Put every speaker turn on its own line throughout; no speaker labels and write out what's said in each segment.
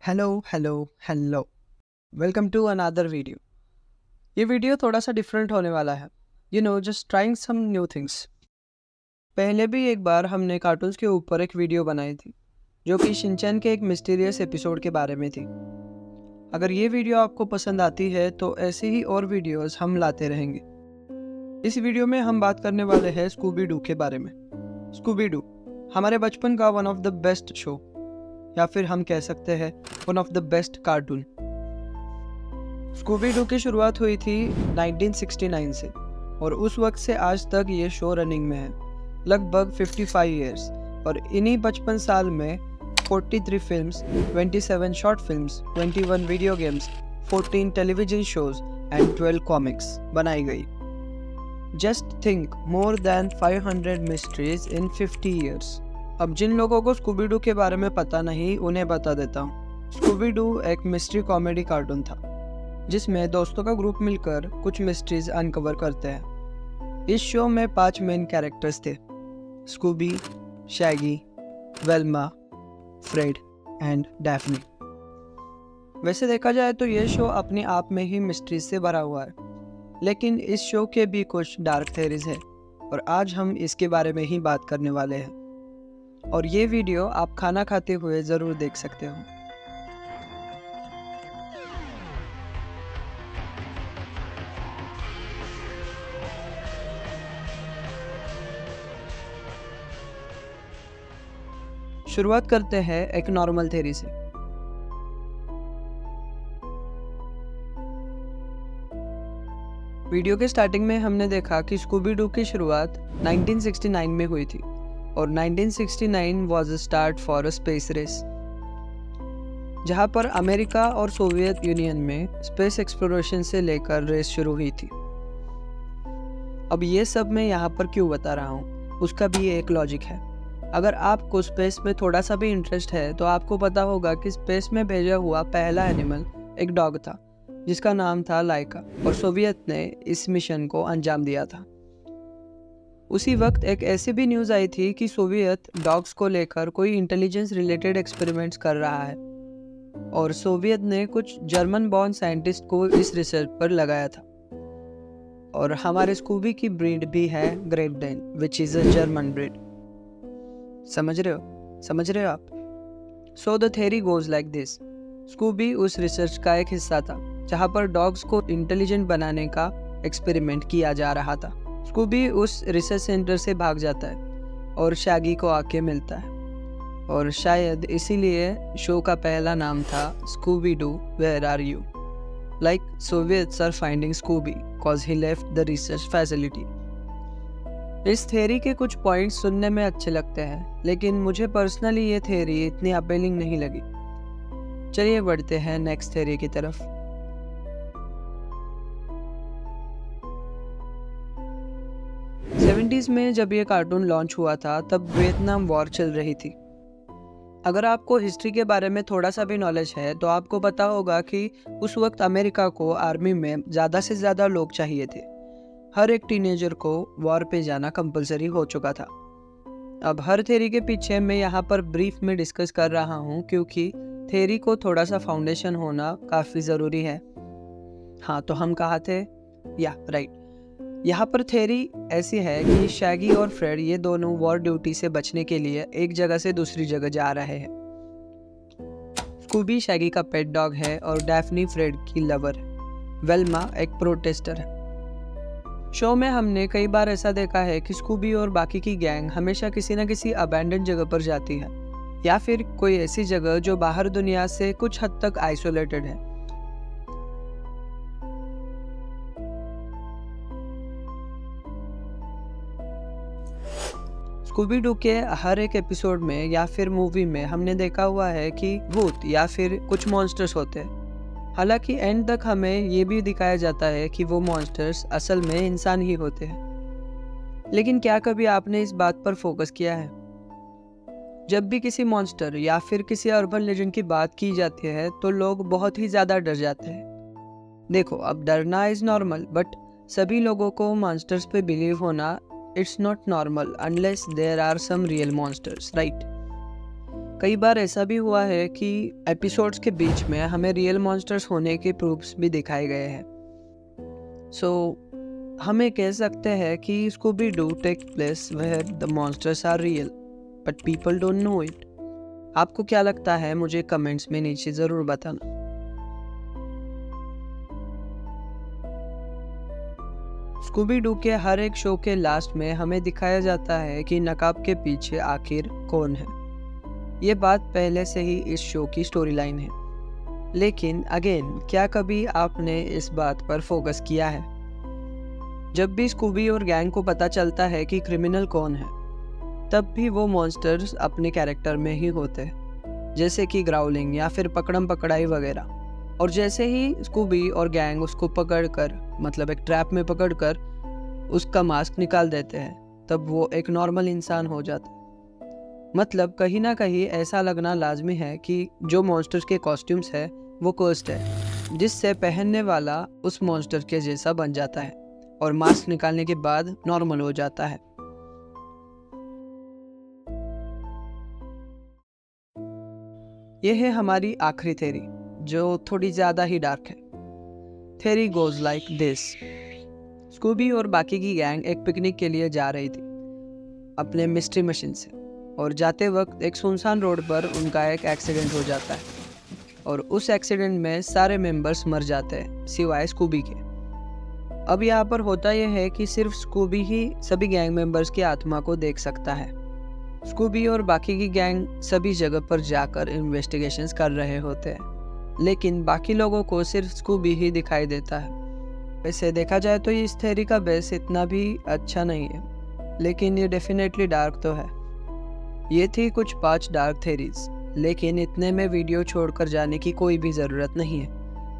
Hello. Welcome to another video. ये video थोड़ा सा डिफरेंट होने वाला है। Just trying some new things. पहले भी एक बार हमने कार्टून्स के ऊपर एक वीडियो बनाई थी, जो कि शिनचैन के एक मिस्टीरियस एपिसोड के बारे में थी। अगर ये वीडियो आपको पसंद आती है तो ऐसे ही और वीडियोस हम लाते रहेंगे। इस वीडियो में हम बात करने वाले हैं स्कूबी डू के बारे में। स्कूबी डू हमारे बचपन का one of the best show, या फिर हम कह सकते हैं one of the best cartoon. Scooby Doo की शुरुआत हुई थी 1969 से, और उस वक्त से आज तक ये शो रनिंग में है, लगभग 55 इयर्स। और इन्हीं 55 साल में 43 films, 27 short films, 21 video games, 14 television shows and 12 comics बनाई गई। Just think, more than 500 mysteries in 50 years. अब जिन लोगों को स्कूबी डू के बारे में पता नहीं, उन्हें बता देता हूँ। स्कूबी डू एक मिस्ट्री कॉमेडी कार्टून था, जिसमें दोस्तों का ग्रुप मिलकर कुछ मिस्ट्रीज अनकवर करते हैं। इस शो में 5 मेन कैरेक्टर्स थे: Scooby, Shaggy, Velma, Fred and Daphne. वैसे देखा जाए तो ये शो अपने आप में ही मिस्ट्रीज से भरा हुआ है, लेकिन इस शो के भी कुछ डार्क थ्योरीज है, और आज हम इसके बारे में ही बात करने वाले हैं। और ये वीडियो आप खाना खाते हुए ज़रूर देख सकते हो। शुरुआत करते हैं एक नॉर्मल थ्योरी से। वीडियो के स्टार्टिंग में हमने देखा कि स्कूबी डू की शुरुआत 1969 में हुई थी, और 1969 was a start for a space race, जहां पर अमेरिका और सोवियत यूनियन में स्पेस एक्सप्लोरेशन से लेकर रेस शुरू हुई थी। अब ये सब मैं यहाँ पर क्यों बता रहा हूँ, उसका भी एक लॉजिक है। अगर आपको स्पेस में थोड़ा सा भी इंटरेस्ट है तो आपको पता होगा कि स्पेस में भेजा हुआ पहला एनिमल एक डॉग था, जिसका नाम था लाइका, और सोवियत ने इस मिशन को अंजाम दिया था। उसी वक्त एक ऐसी भी न्यूज़ आई थी कि सोवियत डॉग्स को लेकर कोई इंटेलिजेंस रिलेटेड एक्सपेरिमेंट्स कर रहा है, और सोवियत ने कुछ जर्मन बॉर्न साइंटिस्ट को इस रिसर्च पर लगाया था। और हमारे स्कूबी की ब्रीड भी है Great Dane, which is a German breed. समझ रहे हो आप? So the theory goes like this. Scooby उस रिसर्च का एक हिस्सा था, जहाँ पर डॉग्स को इंटेलिजेंट बनाने का एक्सपेरिमेंट किया जा रहा था। स्कूबी उस रिसर्च सेंटर से भाग जाता है और शैगी को आके मिलता है, और शायद इसीलिए शो का पहला नाम था Scooby Doo where are you, like Soviets are finding Scooby cause he left the research facility. इस थ्योरी के कुछ पॉइंट्स सुनने में अच्छे लगते हैं, लेकिन मुझे पर्सनली ये थ्योरी इतनी अपीलिंग नहीं लगी। चलिए बढ़ते हैं नेक्स्ट थ्योरी की तरफ। सेवेंटीज़ में जब ये कार्टून लॉन्च हुआ था, तब वियतनाम वॉर चल रही थी। अगर आपको हिस्ट्री के बारे में थोड़ा सा भी नॉलेज है तो आपको पता होगा कि उस वक्त अमेरिका को आर्मी में ज़्यादा से ज़्यादा लोग चाहिए थे। हर एक टीनेजर को वॉर पे जाना कंपलसरी हो चुका था। अब हर थ्योरी के पीछे मैं यहाँ पर ब्रीफ में डिस्कस कर रहा हूँ, क्योंकि थ्योरी को थोड़ा सा फाउंडेशन होना काफ़ी ज़रूरी है। हाँ, तो हम कहाँ थे? राइट। यहाँ पर थ्योरी ऐसी है कि शैगी और फ्रेड ये दोनों वॉर ड्यूटी से बचने के लिए एक जगह से दूसरी जगह जा रहे हैं। स्कूबी शैगी का पेट डॉग है और डैफ्नी फ्रेड की लवर है। वेल्मा एक प्रोटेस्टर है। शो में हमने कई बार ऐसा देखा है कि स्कूबी और बाकी की गैंग हमेशा किसी न किसी अबैंडन जगह पर जाती है, या फिर कोई ऐसी जगह जो बाहर दुनिया से कुछ हद तक आइसोलेटेड है। स्कूबी डू के हर एक एपिसोड में या फिर मूवी में हमने देखा हुआ है कि भूत या फिर कुछ मॉन्स्टर्स होते हैं। हालांकि एंड तक हमें ये भी दिखाया जाता है कि वो मॉन्स्टर्स असल में इंसान ही होते हैं। लेकिन क्या कभी आपने इस बात पर फोकस किया है? जब भी किसी मॉन्स्टर या फिर किसी अर्बन लेजेंड की बात की जाती है तो लोग बहुत ही ज़्यादा डर जाते हैं। देखो, अब डरना इज़ नॉर्मल, बट सभी लोगों को मॉन्स्टर्स पे बिलीव होना, it's not normal unless there are some real monsters, right? कई बार ऐसा भी हुआ है कि एपिसोड्स के बीच में हमें रियल मॉन्स्टर्स होने के प्रूफ्स भी दिखाए गए हैं। सो हमें कह सकते हैं कि Scooby Doo take place where the monsters are real but people don't know it. आपको क्या लगता है, मुझे कमेंट्स में नीचे ज़रूर बताना। स्कूबी डू के हर एक शो के लास्ट में हमें दिखाया जाता है कि नकाब के पीछे आखिर कौन है। ये बात पहले से ही इस शो की स्टोरी लाइन है, लेकिन अगेन क्या कभी आपने इस बात पर फोकस किया है? जब भी स्कूबी और गैंग को पता चलता है कि क्रिमिनल कौन है, तब भी वो मॉन्स्टर्स अपने कैरेक्टर में ही होते हैं, जैसे कि ग्राउलिंग या फिर पकड़म पकड़ाई वगैरह। और जैसे ही स्कूबी और गैंग उसको पकड़कर, मतलब एक ट्रैप में पकड़कर उसका मास्क निकाल देते हैं, तब वो एक नॉर्मल इंसान हो जाता है। मतलब कहीं ना कहीं ऐसा लगना लाजमी है कि जो मॉन्स्टर्स के कॉस्ट्यूम्स है वो कर्स्ड है, जिससे पहनने वाला उस मॉन्स्टर के जैसा बन जाता है और मास्क निकालने के बाद नॉर्मल हो जाता है। यह है हमारी आखिरी थ्योरी, जो थोड़ी ज़्यादा ही डार्क है। Theory goes like this. Scooby और बाकी की गैंग एक पिकनिक के लिए जा रही थी अपने मिस्ट्री मशीन से, और जाते वक्त एक सुनसान रोड पर उनका एक एक्सीडेंट हो जाता है और उस एक्सीडेंट में सारे मेंबर्स मर जाते हैं सिवाय स्कूबी के। अब यहाँ पर होता यह है कि सिर्फ स्कूबी ही सभी गैंग मेंबर्स की आत्मा को देख सकता है। स्कूबी और बाकी की गैंग सभी जगह पर जाकर इन्वेस्टिगेशंस कर रहे होते हैं, लेकिन बाकी लोगों को सिर्फ स्कूबी ही दिखाई देता है। वैसे देखा जाए तो इस थ्योरी का बेस इतना भी अच्छा नहीं है, लेकिन ये डेफिनेटली डार्क तो है। ये थी कुछ 5 डार्क थ्योरीज, लेकिन इतने में वीडियो छोड़कर जाने की कोई भी ज़रूरत नहीं है,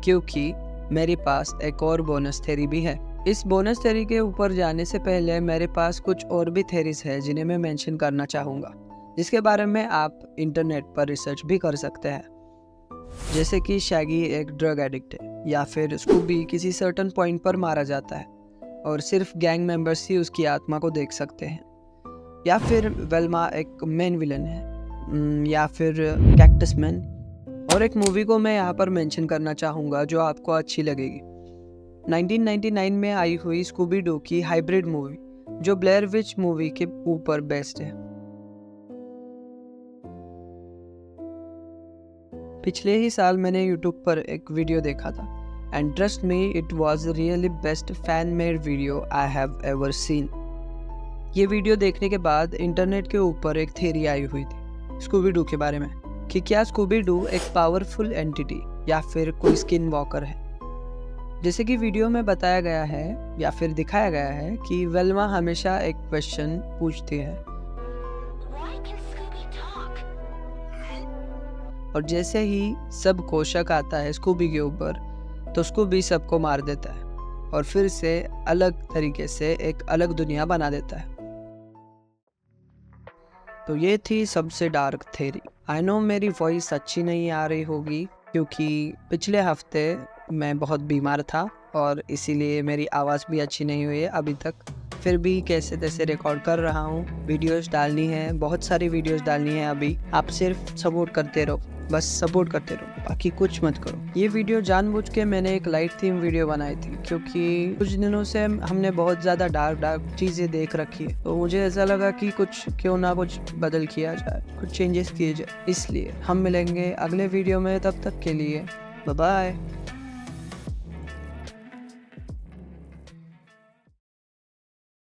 क्योंकि मेरे पास एक और बोनस थ्योरी भी है। इस बोनस थ्योरी के ऊपर जाने से पहले मेरे पास कुछ और भी थ्योरीज है जिन्हें मैं मेंशन करना चाहूँगा, जिसके बारे में आप इंटरनेट पर रिसर्च भी कर सकते हैं। जैसे कि शैगी एक ड्रग एडिक्ट है, या फिर स्कूबी किसी सर्टन पॉइंट पर मारा जाता है और सिर्फ गैंग मेंबर्स ही उसकी आत्मा को देख सकते हैं, या फिर वेल्मा एक मेन विलन है, या फिर कैक्टस मैन। और एक मूवी को मैं यहाँ पर मेंशन करना चाहूँगा जो आपको अच्छी लगेगी। 1999 में आई हुई स्कूबी डू की हाइब्रिड मूवी, जो ब्लेयर विच मूवी के ऊपर बेस्ड है। पिछले ही साल मैंने यूट्यूब पर एक वीडियो देखा था, and trust me, it was really best fan made video I have ever seen. ये वीडियो देखने के बाद इंटरनेट के ऊपर एक थ्योरी आई हुई थी स्कूबी डू के बारे में, कि क्या स्कूबी डू एक पावरफुल एंटिटी या फिर कोई स्किन वॉकर है। जैसे कि वीडियो में बताया गया है या फिर दिखाया गया है कि वेल्मा हमेशा एक क्वेश्चन पूछती है, और जैसे ही सबको शक आता है स्कूबी के ऊपर, तो स्कूबी सबको मार देता है और फिर से अलग तरीके से एक अलग दुनिया बना देता है। तो ये थी सबसे डार्क थ्योरी। आई नो मेरी वॉइस अच्छी नहीं आ रही होगी, क्योंकि पिछले हफ्ते मैं बहुत बीमार था और इसीलिए मेरी आवाज़ भी अच्छी नहीं हुई है अभी तक। फिर भी कैसे तैसे रिकॉर्ड कर रहा हूँ। वीडियोस डालनी है, बहुत सारी वीडियोस डालनी है अभी। आप सिर्फ सपोर्ट करते रहो, बस सपोर्ट करते रहो, बाकी कुछ मत करो। ये वीडियो जानबूझ के मैंने एक लाइट थीम वीडियो बनाई थी, क्योंकि कुछ दिनों से हमने बहुत ज़्यादा डार्क चीज़ें देख रखी है, तो मुझे ऐसा लगा कि कुछ क्यों ना कुछ बदल किया जाए, कुछ चेंजेस किए जाए। इसलिए हम मिलेंगे अगले वीडियो में, तब तक के लिए बाय बाय।